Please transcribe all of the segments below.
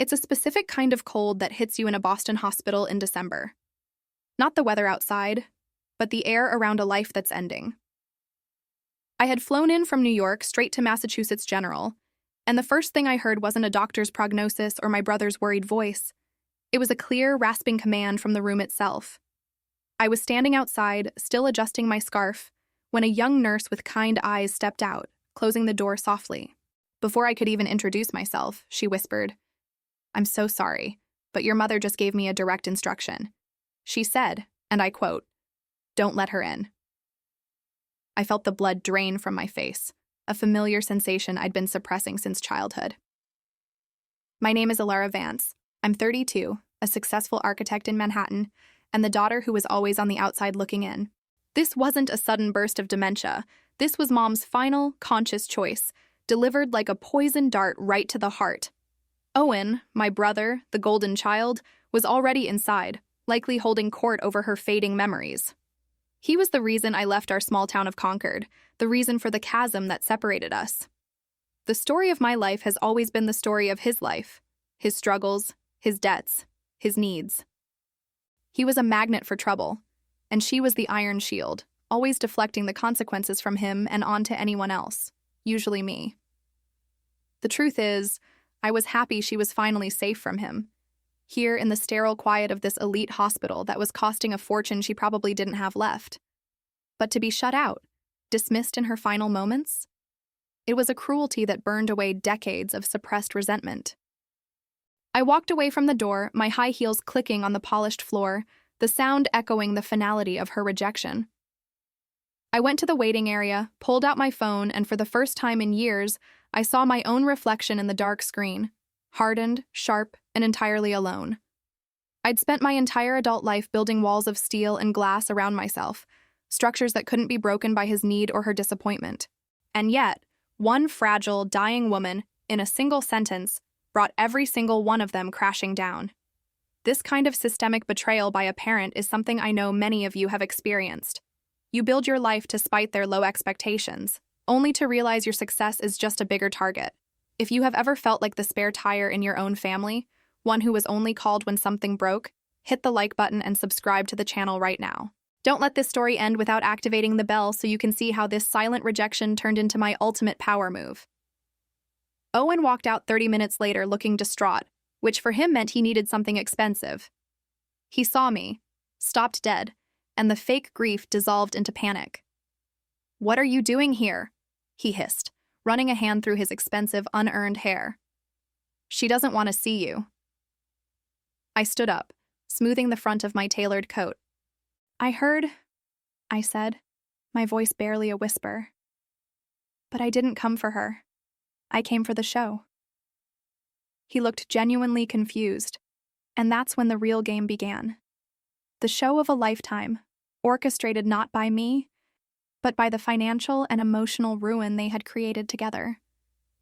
It's a specific kind of cold that hits you in a Boston hospital in December. Not the weather outside, but the air around a life that's ending. I had flown in from New York straight to Massachusetts General, and the first thing I heard wasn't a doctor's prognosis or my brother's worried voice. It was a clear, rasping command from the room itself. I was standing outside, still adjusting my scarf, when a young nurse with kind eyes stepped out, closing the door softly. Before I could even introduce myself, she whispered, "I'm so sorry, but your mother just gave me a direct instruction. She said, and I quote, 'Don't let her in.'" I felt the blood drain from my face, a familiar sensation I'd been suppressing since childhood. My name is Alara Vance. I'm 32, a successful architect in Manhattan, and the daughter who was always on the outside looking in. This wasn't a sudden burst of dementia. This was Mom's final, conscious choice, delivered like a poison dart right to the heart. Owen, my brother, the golden child, was already inside, likely holding court over her fading memories. He was the reason I left our small town of Concord, the reason for the chasm that separated us. The story of my life has always been the story of his life, his struggles, his debts, his needs. He was a magnet for trouble, and she was the iron shield, always deflecting the consequences from him and onto anyone else, usually me. The truth is, I was happy she was finally safe from him, here in the sterile quiet of this elite hospital that was costing a fortune she probably didn't have left. But to be shut out, dismissed in her final moments? It was a cruelty that burned away decades of suppressed resentment. I walked away from the door, my high heels clicking on the polished floor, the sound echoing the finality of her rejection. I went to the waiting area, pulled out my phone, and for the first time in years, I saw my own reflection in the dark screen, hardened, sharp, and entirely alone. I'd spent my entire adult life building walls of steel and glass around myself, structures that couldn't be broken by his need or her disappointment. And yet, one fragile, dying woman, in a single sentence, brought every single one of them crashing down. This kind of systemic betrayal by a parent is something I know many of you have experienced. You build your life to spite their low expectations, only to realize your success is just a bigger target. If you have ever felt like the spare tire in your own family, one who was only called when something broke, hit the like button and subscribe to the channel right now. Don't let this story end without activating the bell so you can see how this silent rejection turned into my ultimate power move. Owen walked out 30 minutes later looking distraught, which for him meant he needed something expensive. He saw me, stopped dead, and the fake grief dissolved into panic. "What are you doing here?" he hissed, running a hand through his expensive, unearned hair. "She doesn't want to see you." I stood up, smoothing the front of my tailored coat. "I heard," I said, my voice barely a whisper. "But I didn't come for her. I came for the show." He looked genuinely confused, and that's when the real game began. The show of a lifetime, orchestrated not by me, but by the financial and emotional ruin they had created together.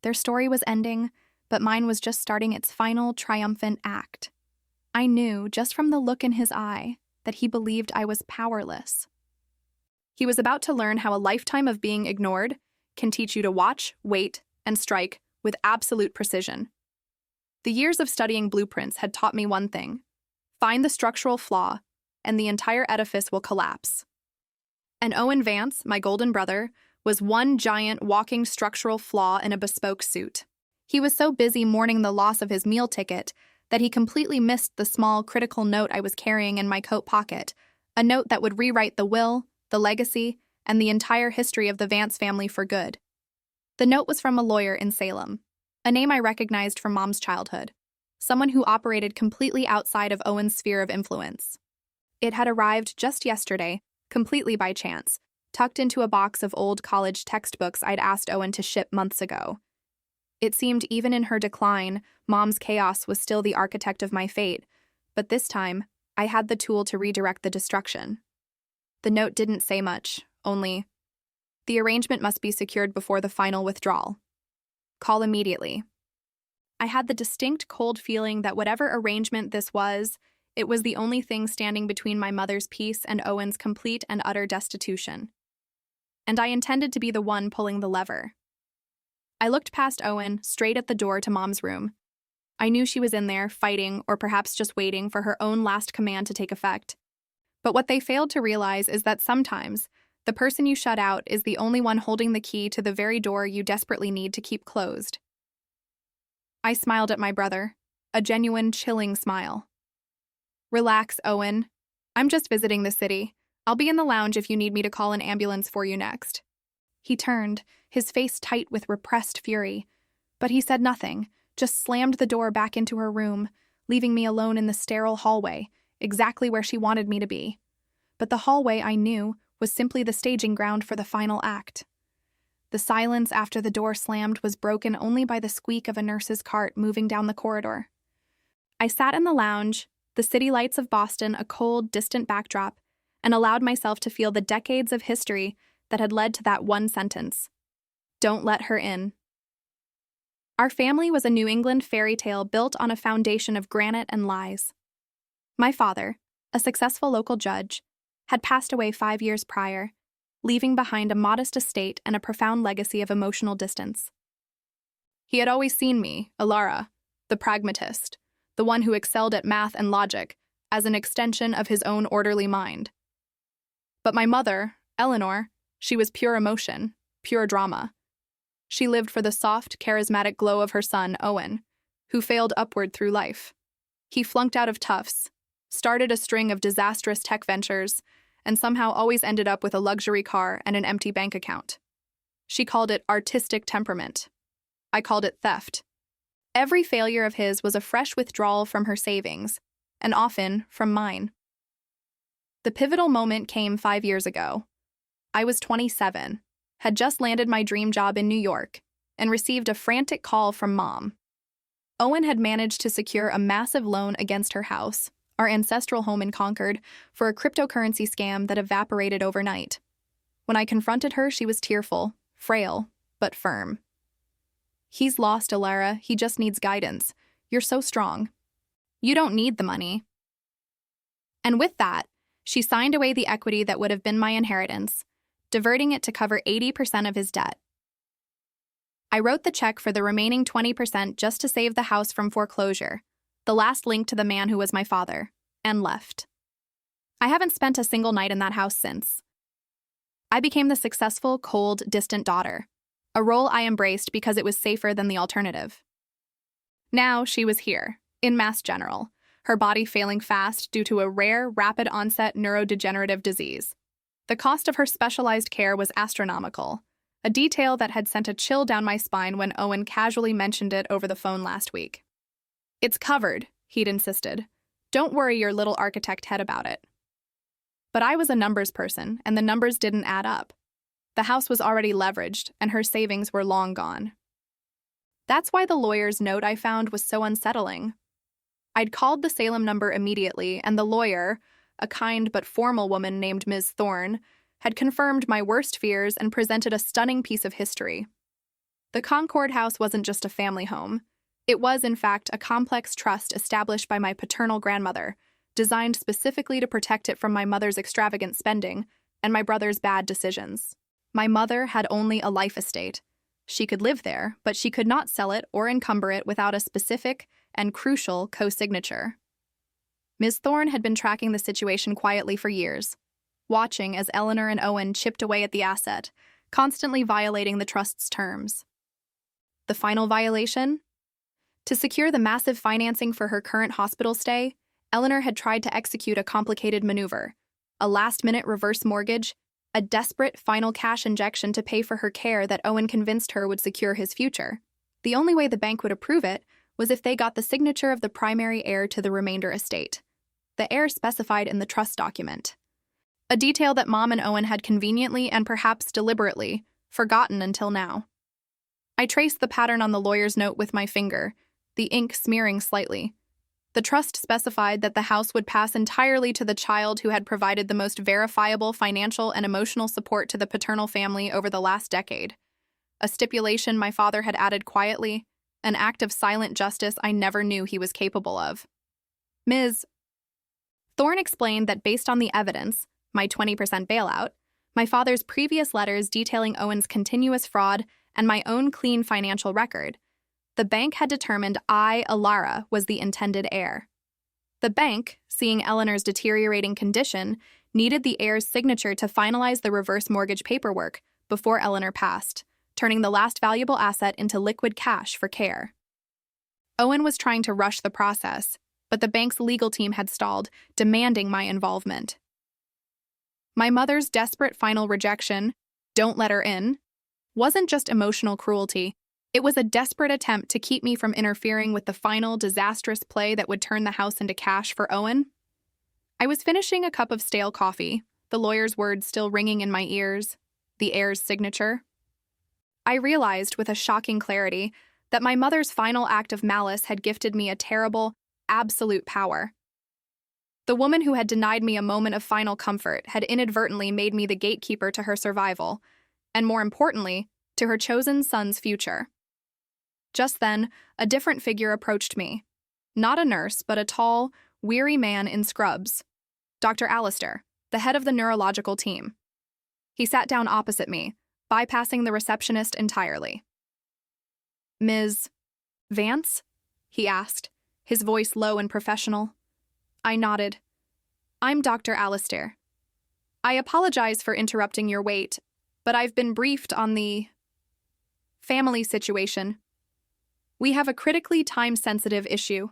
Their story was ending, but mine was just starting its final, triumphant act. I knew, just from the look in his eye, that he believed I was powerless. He was about to learn how a lifetime of being ignored can teach you to watch, wait, and strike with absolute precision. The years of studying blueprints had taught me one thing: find the structural flaw, and the entire edifice will collapse. And Owen Vance, my golden brother, was one giant walking structural flaw in a bespoke suit. He was so busy mourning the loss of his meal ticket that he completely missed the small, critical note I was carrying in my coat pocket, a note that would rewrite the will, the legacy, and the entire history of the Vance family for good. The note was from a lawyer in Salem, a name I recognized from Mom's childhood, someone who operated completely outside of Owen's sphere of influence. It had arrived just yesterday, completely by chance, tucked into a box of old college textbooks I'd asked Owen to ship months ago. It seemed even in her decline, Mom's chaos was still the architect of my fate, but this time, I had the tool to redirect the destruction. The note didn't say much, only, "The arrangement must be secured before the final withdrawal. Call immediately." I had the distinct cold feeling that whatever arrangement this was, it was the only thing standing between my mother's peace and Owen's complete and utter destitution. And I intended to be the one pulling the lever. I looked past Owen, straight at the door to Mom's room. I knew she was in there, fighting, or perhaps just waiting for her own last command to take effect. But what they failed to realize is that sometimes, the person you shut out is the only one holding the key to the very door you desperately need to keep closed. I smiled at my brother, a genuine, chilling smile. Relax, Owen. I'm just visiting the city. I'll be in the lounge if you need me to call an ambulance for you next. He turned, his face tight with repressed fury. But he said nothing, just slammed the door back into her room, leaving me alone in the sterile hallway, exactly where she wanted me to be. But the hallway, I knew, was simply the staging ground for the final act. The silence after the door slammed was broken only by the squeak of a nurse's cart moving down the corridor. I sat in the lounge, the city lights of Boston a cold, distant backdrop, and allowed myself to feel the decades of history that had led to that one sentence. Don't let her in. Our family was a New England fairy tale built on a foundation of granite and lies. My father, a successful local judge, had passed away 5 years prior, leaving behind a modest estate and a profound legacy of emotional distance. He had always seen me, Alara, the pragmatist, the one who excelled at math and logic, as an extension of his own orderly mind. But my mother, Eleanor, she was pure emotion, pure drama. She lived for the soft, charismatic glow of her son, Owen, who failed upward through life. He flunked out of Tufts, started a string of disastrous tech ventures, and somehow always ended up with a luxury car and an empty bank account. She called it artistic temperament. I called it theft. Every failure of his was a fresh withdrawal from her savings, and often from mine. The pivotal moment came 5 years ago. I was 27, had just landed my dream job in New York, and received a frantic call from Mom. Owen had managed to secure a massive loan against her house, our ancestral home in Concord, for a cryptocurrency scam that evaporated overnight. When I confronted her, she was tearful, frail, but firm. He's lost, Alara. He just needs guidance. You're so strong. You don't need the money. And with that, she signed away the equity that would have been my inheritance, diverting it to cover 80% of his debt. I wrote the check for the remaining 20% just to save the house from foreclosure, the last link to the man who was my father, and left. I haven't spent a single night in that house since. I became the successful, cold, distant daughter, a role I embraced because it was safer than the alternative. Now she was here, in Mass General, her body failing fast due to a rare, rapid-onset neurodegenerative disease. The cost of her specialized care was astronomical, a detail that had sent a chill down my spine when Owen casually mentioned it over the phone last week. It's covered, he'd insisted. Don't worry your little architect head about it. But I was a numbers person, and the numbers didn't add up. The house was already leveraged, and her savings were long gone. That's why the lawyer's note I found was so unsettling. I'd called the Salem number immediately, and the lawyer, a kind but formal woman named Ms. Thorne, had confirmed my worst fears and presented a stunning piece of history. The Concord house wasn't just a family home. It was, in fact, a complex trust established by my paternal grandmother, designed specifically to protect it from my mother's extravagant spending and my brother's bad decisions. My mother had only a life estate. She could live there, but she could not sell it or encumber it without a specific and crucial co-signature. Ms. Thorne had been tracking the situation quietly for years, watching as Eleanor and Owen chipped away at the asset, constantly violating the trust's terms. The final violation? To secure the massive financing for her current hospital stay, Eleanor had tried to execute a complicated maneuver, a last-minute reverse mortgage, a desperate final cash injection to pay for her care that Owen convinced her would secure his future. The only way the bank would approve it was if they got the signature of the primary heir to the remainder estate, the heir specified in the trust document. A detail that Mom and Owen had conveniently and perhaps deliberately forgotten until now. I traced the pattern on the lawyer's note with my finger, the ink smearing slightly. The trust specified that the house would pass entirely to the child who had provided the most verifiable financial and emotional support to the paternal family over the last decade. A stipulation my father had added quietly, an act of silent justice I never knew he was capable of. Ms. Thorne explained that based on the evidence, my 20% bailout, my father's previous letters detailing Owen's continuous fraud, and my own clean financial record, The bank had determined I, Alara, was the intended heir. The bank, seeing Eleanor's deteriorating condition, needed the heir's signature to finalize the reverse mortgage paperwork before Eleanor passed, turning the last valuable asset into liquid cash for care. Owen was trying to rush the process, but the bank's legal team had stalled, demanding my involvement. My mother's desperate final rejection, "Don't let her in," wasn't just emotional cruelty. It was a desperate attempt to keep me from interfering with the final disastrous play that would turn the house into cash for Owen. I was finishing a cup of stale coffee, the lawyer's words still ringing in my ears, the heir's signature. I realized with a shocking clarity that my mother's final act of malice had gifted me a terrible, absolute power. The woman who had denied me a moment of final comfort had inadvertently made me the gatekeeper to her survival, and more importantly, to her chosen son's future. Just then, a different figure approached me. Not a nurse, but a tall, weary man in scrubs. Dr. Alistair, the head of the neurological team. He sat down opposite me, bypassing the receptionist entirely. "Ms. Vance?" he asked, his voice low and professional. I nodded. "I'm Dr. Alistair. I apologize for interrupting your wait, but I've been briefed on the family situation. We have a critically time-sensitive issue."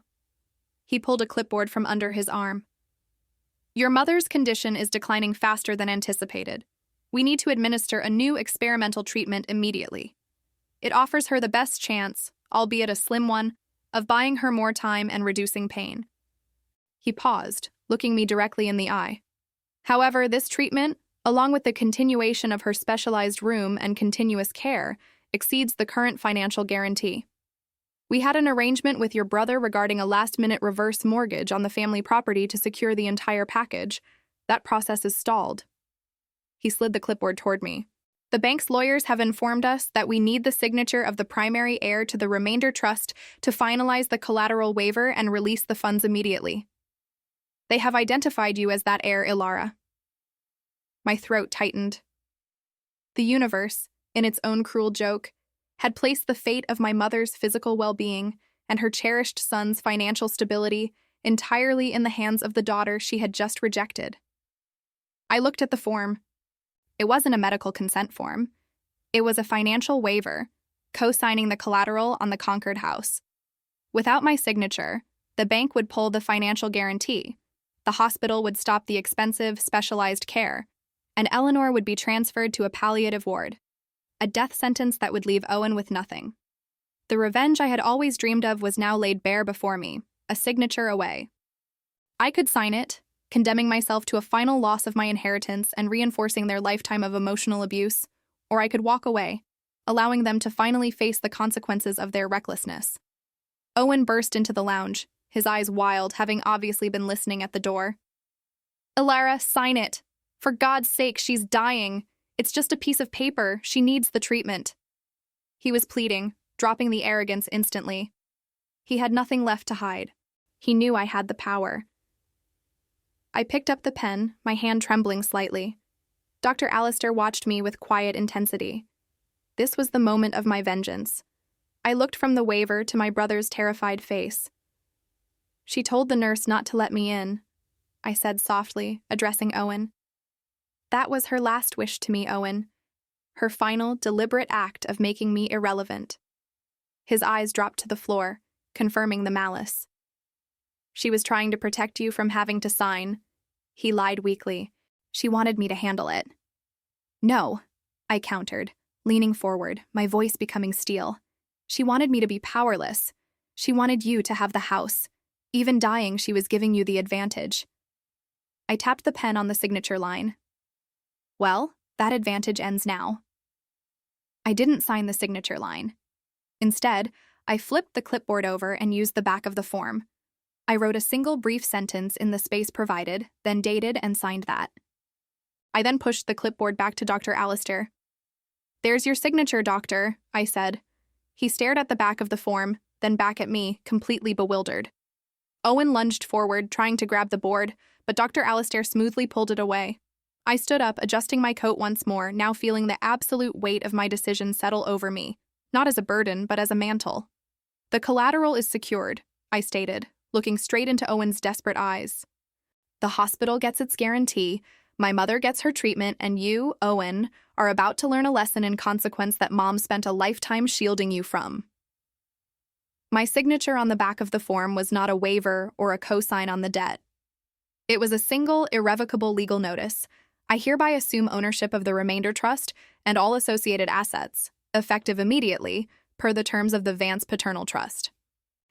He pulled a clipboard from under his arm. "Your mother's condition is declining faster than anticipated. We need to administer a new experimental treatment immediately. It offers her the best chance, albeit a slim one, of buying her more time and reducing pain." He paused, looking me directly in the eye. "However, this treatment, along with the continuation of her specialized room and continuous care, exceeds the current financial guarantee. We had an arrangement with your brother regarding a last-minute reverse mortgage on the family property to secure the entire package. That process is stalled." He slid the clipboard toward me. "The bank's lawyers have informed us that we need the signature of the primary heir to the remainder trust to finalize the collateral waiver and release the funds immediately. They have identified you as that heir, Ilara." My throat tightened. The universe, in its own cruel joke, had placed the fate of my mother's physical well-being and her cherished son's financial stability entirely in the hands of the daughter she had just rejected. I looked at the form. It wasn't a medical consent form. It was a financial waiver, co-signing the collateral on the conquered house. Without my signature, the bank would pull the financial guarantee, the hospital would stop the expensive, specialized care, and Eleanor would be transferred to a palliative ward. A death sentence that would leave Owen with nothing. The revenge I had always dreamed of was now laid bare before me, a signature away. I could sign it, condemning myself to a final loss of my inheritance and reinforcing their lifetime of emotional abuse, or I could walk away, allowing them to finally face the consequences of their recklessness. Owen burst into the lounge, his eyes wild, having obviously been listening at the door. "Ilara, sign it. For God's sake, she's dying. It's just a piece of paper. She needs the treatment." He was pleading, dropping the arrogance instantly. He had nothing left to hide. He knew I had the power. I picked up the pen, my hand trembling slightly. Dr. Alistair watched me with quiet intensity. This was the moment of my vengeance. I looked from the waiver to my brother's terrified face. "She told the nurse not to let me in," I said softly, addressing Owen. "That was her last wish to me, Owen. Her final, deliberate act of making me irrelevant." His eyes dropped to the floor, confirming the malice. "She was trying to protect you from having to sign." He lied weakly. "She wanted me to handle it." "No," I countered, leaning forward, my voice becoming steel. "She wanted me to be powerless. She wanted you to have the house. Even dying, she was giving you the advantage." I tapped the pen on the signature line. "Well, that advantage ends now." I didn't sign the signature line. Instead, I flipped the clipboard over and used the back of the form. I wrote a single brief sentence in the space provided, then dated and signed that. I then pushed the clipboard back to Dr. Alistair. "There's your signature, doctor," I said. He stared at the back of the form, then back at me, completely bewildered. Owen lunged forward, trying to grab the board, but Dr. Alistair smoothly pulled it away. I stood up, adjusting my coat once more, now feeling the absolute weight of my decision settle over me, not as a burden, but as a mantle. The collateral is secured, I stated, looking straight into Owen's desperate eyes. The hospital gets its guarantee, my mother gets her treatment, and you, Owen, are about to learn a lesson in consequence that Mom spent a lifetime shielding you from. My signature on the back of the form was not a waiver or a cosign on the debt. It was a single, irrevocable legal notice. I hereby assume ownership of the remainder trust and all associated assets, effective immediately, per the terms of the Vance Paternal Trust.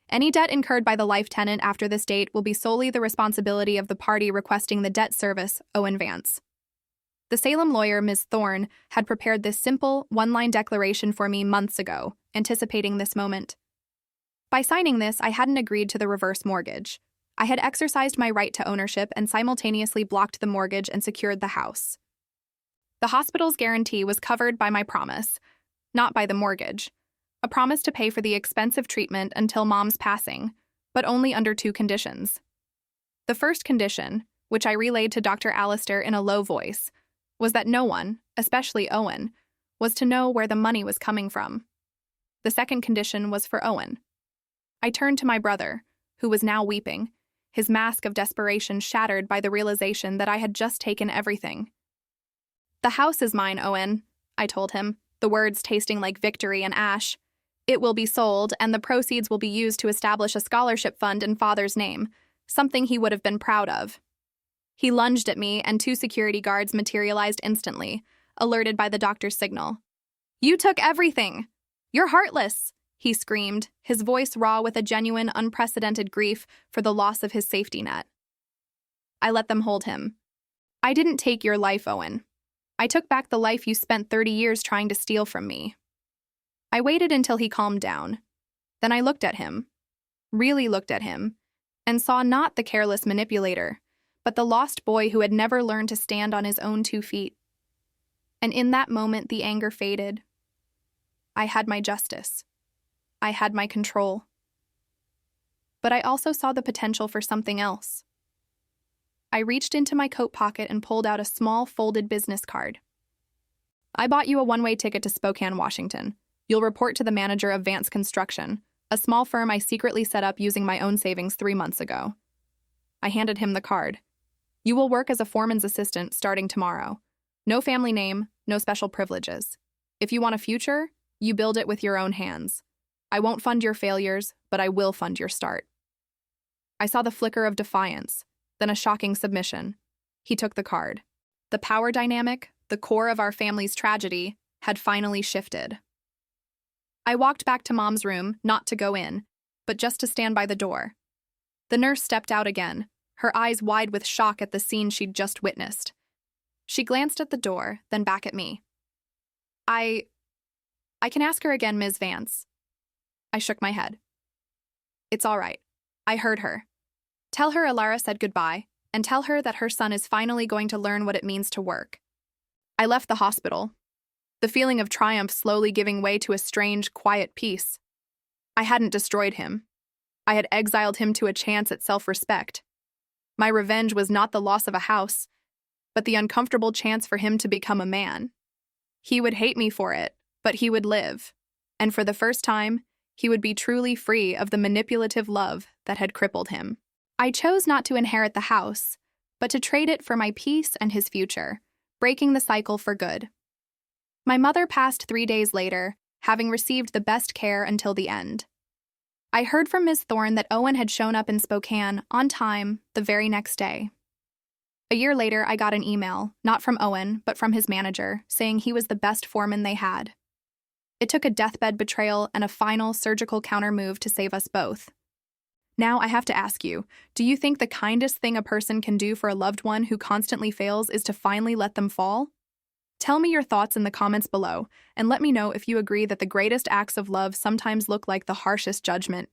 Any debt incurred by the life tenant after this date will be solely the responsibility of the party requesting the debt service, Owen Vance. The Salem lawyer, Ms. Thorne, had prepared this simple, one-line declaration for me months ago, anticipating this moment. By signing this, I hadn't agreed to the reverse mortgage. I had exercised my right to ownership and simultaneously blocked the mortgage and secured the house. The hospital's guarantee was covered by my promise, not by the mortgage. A promise to pay for the expensive treatment until Mom's passing, but only under 2 conditions. The first condition, which I relayed to Dr. Allister in a low voice, was that no one, especially Owen, was to know where the money was coming from. The second condition was for Owen. I turned to my brother, who was now weeping, his mask of desperation shattered by the realization that I had just taken everything. "The house is mine, Owen," I told him, the words tasting like victory and ash. "It will be sold, and the proceeds will be used to establish a scholarship fund in Father's name, something he would have been proud of." He lunged at me, and 2 security guards materialized instantly, alerted by the doctor's signal. "You took everything! You're heartless!" he screamed, his voice raw with a genuine, unprecedented grief for the loss of his safety net. I let them hold him. "I didn't take your life, Owen. I took back the life you spent 30 years trying to steal from me." I waited until he calmed down. Then I looked at him, really looked at him, and saw not the careless manipulator, but the lost boy who had never learned to stand on his own 2 feet. And in that moment, the anger faded. I had my justice. I had my control. But I also saw the potential for something else. I reached into my coat pocket and pulled out a small folded business card. "I bought you a one-way ticket to Spokane, Washington. You'll report to the manager of Vance Construction, a small firm I secretly set up using my own savings 3 months ago." I handed him the card. "You will work as a foreman's assistant starting tomorrow. No family name, no special privileges. If you want a future, you build it with your own hands. I won't fund your failures, but I will fund your start." I saw the flicker of defiance, then a shocking submission. He took the card. The power dynamic, the core of our family's tragedy, had finally shifted. I walked back to Mom's room, not to go in, but just to stand by the door. The nurse stepped out again, her eyes wide with shock at the scene she'd just witnessed. She glanced at the door, then back at me. I can ask her again, Ms. Vance." I shook my head. "It's all right. I heard her. Tell her Alara said goodbye, and tell her that her son is finally going to learn what it means to work." I left the hospital, the feeling of triumph slowly giving way to a strange, quiet peace. I hadn't destroyed him. I had exiled him to a chance at self-respect. My revenge was not the loss of a house, but the uncomfortable chance for him to become a man. He would hate me for it, but he would live, and for the first time, he would be truly free of the manipulative love that had crippled him. I chose not to inherit the house, but to trade it for my peace and his future, breaking the cycle for good. My mother passed 3 days later, having received the best care until the end. I heard from Ms. Thorne that Owen had shown up in Spokane on time the very next day. A year later, I got an email, not from Owen, but from his manager, saying he was the best foreman they had. It took a deathbed betrayal and a final surgical counter-move to save us both. Now I have to ask you, do you think the kindest thing a person can do for a loved one who constantly fails is to finally let them fall? Tell me your thoughts in the comments below, and let me know if you agree that the greatest acts of love sometimes look like the harshest judgment.